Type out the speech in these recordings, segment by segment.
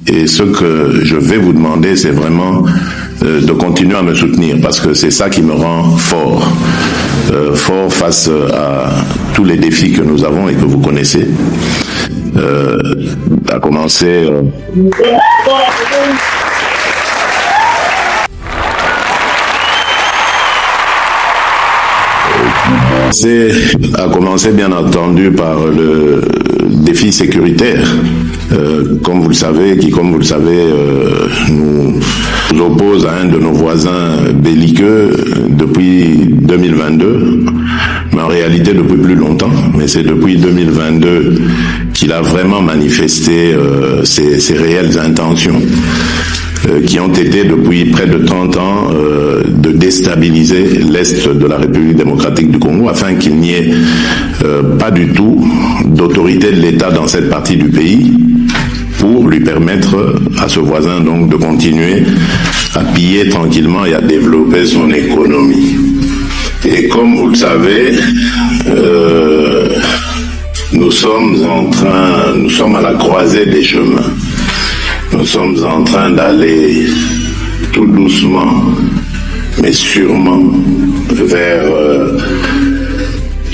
Et ce que je vais vous demander, c'est vraiment de continuer à me soutenir, parce que c'est ça qui me rend fort. Fort face à tous les défis que nous avons et que vous connaissez. À commencer... a commencé bien entendu par le défi sécuritaire, comme vous le savez, nous oppose à un de nos voisins belliqueux depuis 2022, mais en réalité depuis plus longtemps, mais c'est depuis 2022 qu'il a vraiment manifesté ses réelles intentions, qui ont été depuis près de 30 ans de déstabiliser l'Est de la République démocratique du Congo afin qu'il n'y ait pas du tout d'autorité de l'État dans cette partie du pays pour lui permettre à ce voisin donc de continuer à piller tranquillement et à développer son économie. Et comme vous le savez, nous sommes à la croisée des chemins. Nous sommes en train d'aller tout doucement, mais sûrement, vers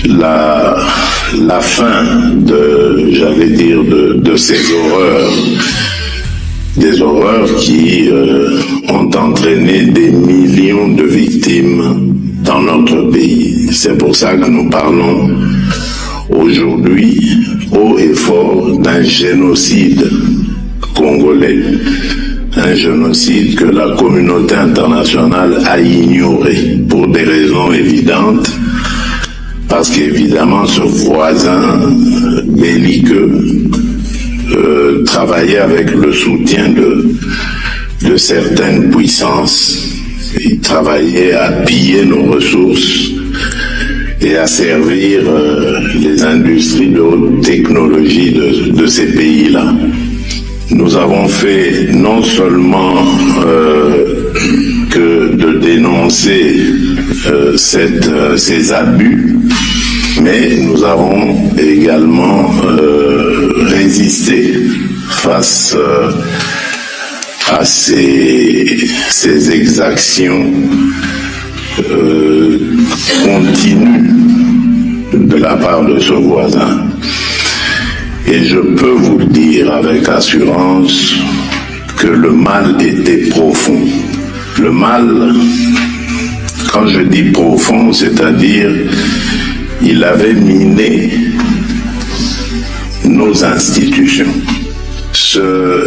la fin de ces horreurs, des horreurs qui ont entraîné des millions de victimes dans notre pays. C'est pour ça que nous parlons aujourd'hui haut et fort d'un génocide congolais, un génocide que la communauté internationale a ignoré pour des raisons évidentes, parce qu'évidemment ce voisin belliqueux travaillait avec le soutien de certaines puissances. Il travaillait à piller nos ressources et à servir les industries de haute technologie de ces pays-là. Nous avons fait non seulement que de dénoncer ces abus, mais nous avons également résisté face à ces exactions continues de la part de ce voisin. Et je peux vous le dire avec assurance que le mal était profond. Le mal, quand je dis profond, c'est-à-dire il avait miné nos institutions.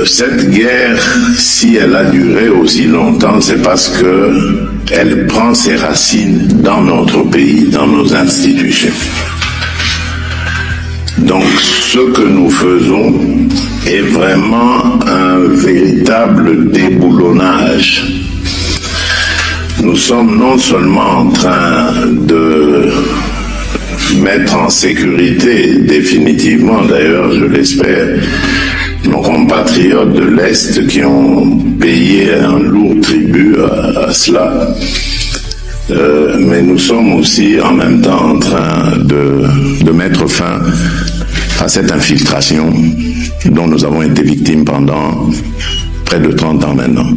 Cette guerre, si elle a duré aussi longtemps, c'est parce qu'elle prend ses racines dans notre pays, dans nos institutions. Donc, ce que nous faisons est vraiment un véritable déboulonnage. Nous sommes non seulement en train de mettre en sécurité définitivement, d'ailleurs je l'espère, nos compatriotes de l'Est qui ont payé un lourd tribut à cela, mais nous sommes aussi en même temps en train de mettre fin à cette infiltration dont nous avons été victimes pendant près de 30 ans maintenant.